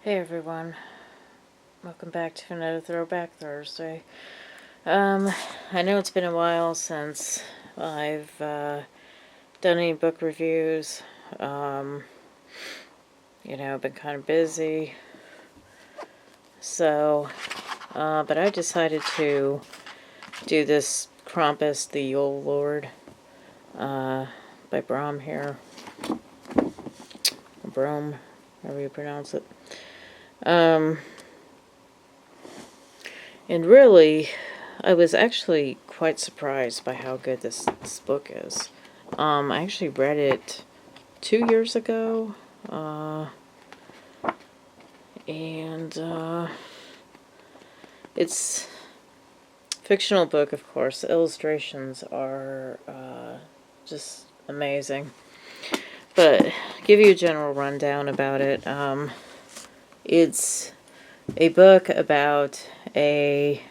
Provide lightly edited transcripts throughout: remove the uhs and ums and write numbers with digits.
Hey everyone, welcome back to another Throwback Thursday. I know it's been a while since I've done any book reviews. Been kind of busy. So, but I decided to do this Krampus, the Yule Lord, by Brom here. Brom, however you pronounce it. And really, I was actually quite surprised by how good this book is. I actually read it 2 years ago, and it's a fictional book, of course. The illustrations are just amazing. But give you a general rundown about it. It's a book about a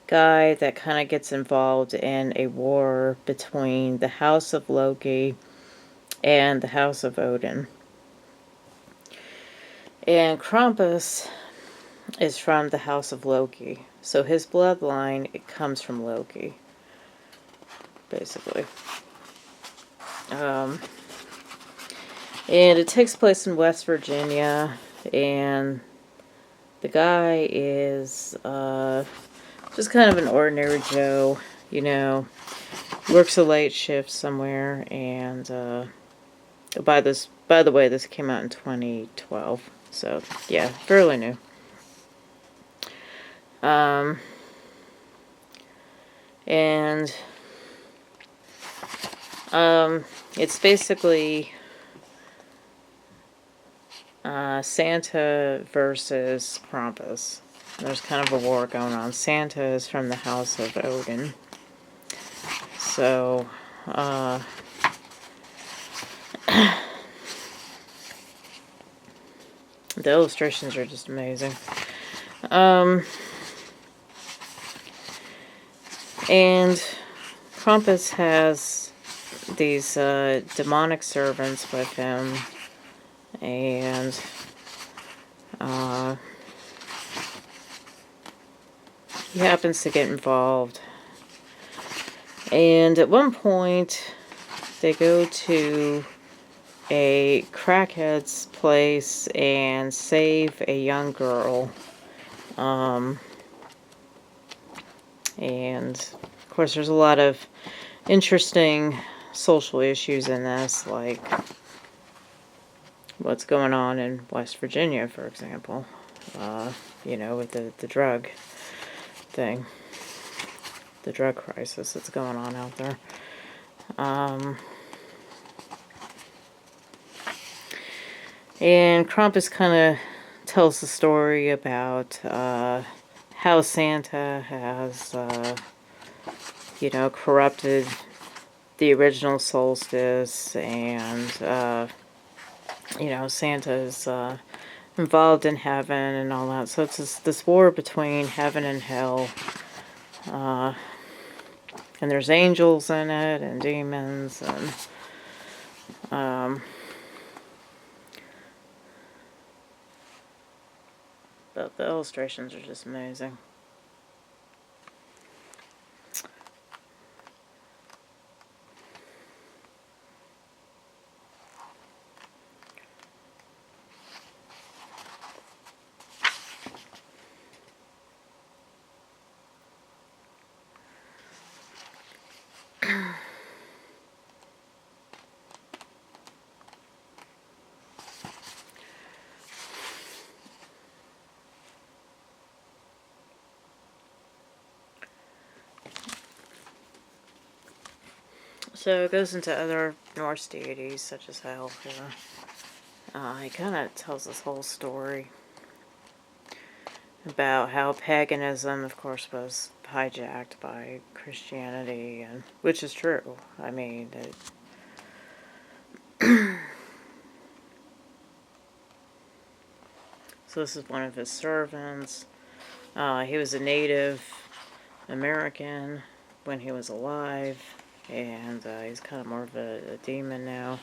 guy that kind of gets involved in a war between the House of Loki and the House of Odin. And Krampus is from the House of Loki. So his bloodline, it comes from Loki, basically. And it takes place in West Virginia, and the guy is just kind of an ordinary Joe, works a late shift somewhere, and by the way, this came out in 2012, so yeah, fairly new. And it's basically Santa versus Krampus. There's kind of a war going on. Santa is from the House of Odin. So, the illustrations are just amazing. And Krampus has these demonic servants with him, and he happens to get involved. And at one point, they go to a crackhead's place and save a young girl. And of course, there's a lot of interesting social issues in this, like what's going on in West Virginia, for example. With the drug thing, the drug crisis that's going on out there. And Krampus kind of tells the story about how Santa has, corrupted the original solstice, and, Santa's involved in heaven and all that. So it's this war between heaven and hell. And there's angels in it, and demons, and the illustrations are just amazing. So it goes into other Norse deities, such as Hel here. He kind of tells this whole story about how paganism, of course, was hijacked by Christianity, and which is true. I mean, so this is one of his servants. He was a Native American when he was alive, and he's kind of more of a demon now.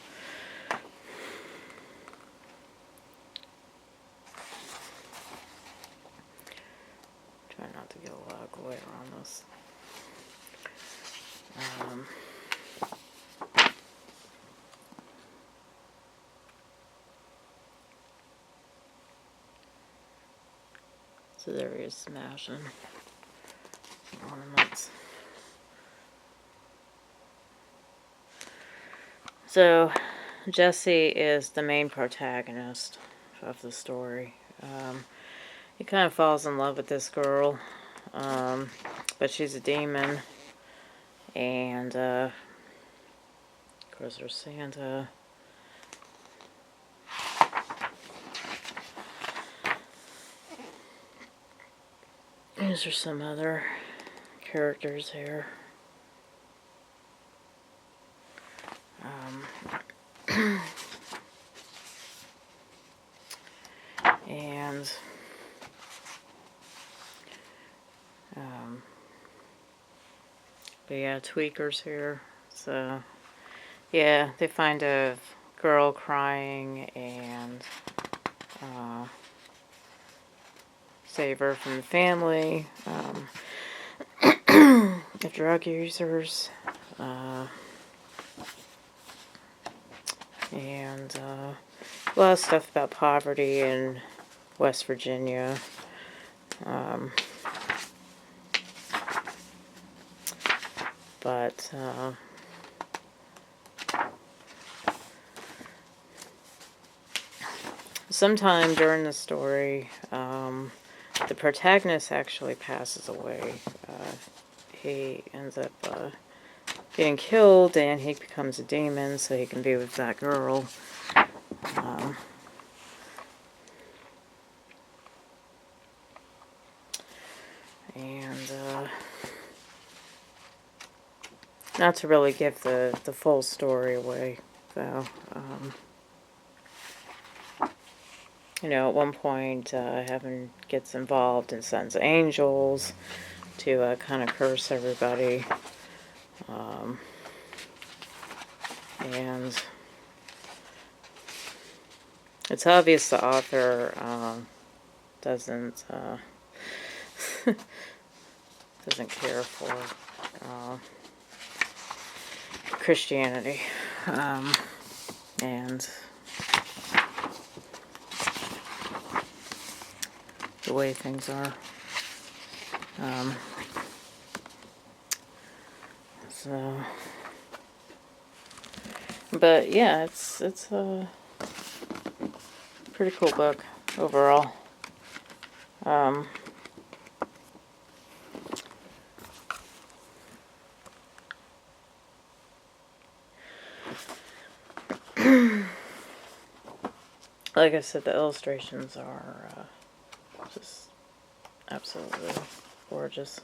Try not to get a lot of glitter on this. So there he is smashing some ornaments. So Jesse is the main protagonist of the story. He kind of falls in love with this girl, but she's a demon, and of course there's Santa. These are some other characters here. And but yeah, tweakers here. So yeah, they find a girl crying and save her from the family. The drug users. And a lot of stuff about poverty in West Virginia. But sometime during the story, the protagonist actually passes away. He ends up getting killed, and he becomes a demon so he can be with that girl. And not to really give the full story away, though. You know, at one point, Heaven gets involved and sends angels to kind of curse everybody. And it's obvious the author doesn't doesn't care for Christianity, and the way things are. So, but yeah, it's a pretty cool book overall. Like I said, the illustrations are just absolutely gorgeous.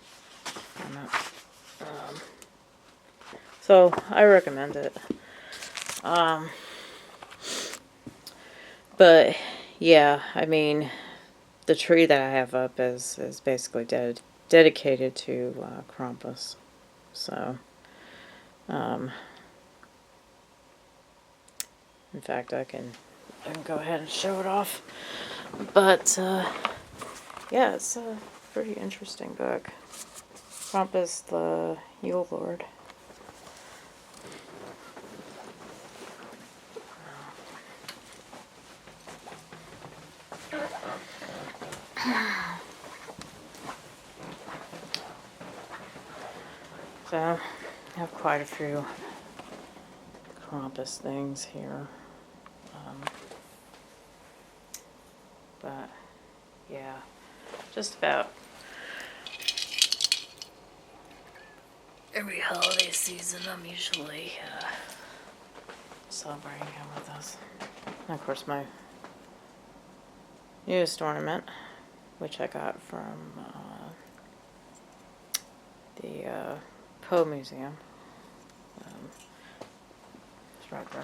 So I recommend it. But yeah, I mean, the tree that I have up is basically dedicated to Krampus. So, in fact, I can go ahead and show it off. But yeah, it's a pretty interesting book. Krampus, the Yule Lord. So, I have quite a few Krampus things here. But, yeah, just about every holiday season I'm usually celebrating him with us. And of course my newest ornament, which I got from the Poe Museum. It's right there.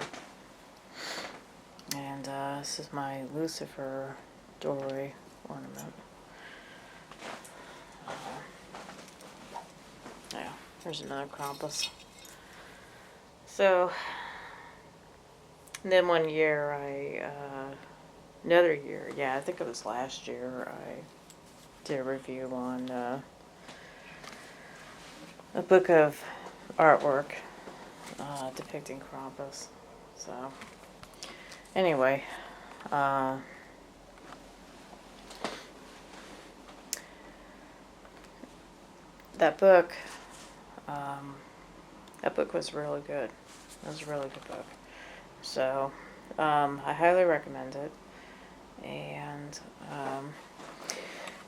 And this is my Lucifer doorway ornament. Yeah, there's another Krampus. So, then one year another year, yeah, I think it was last year, I did a review on a book of artwork depicting Krampus. So, anyway, that book was really good. It was a really good book. So, I highly recommend it. And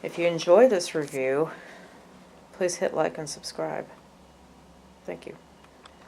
if you enjoy this review, please hit like and subscribe. Thank you.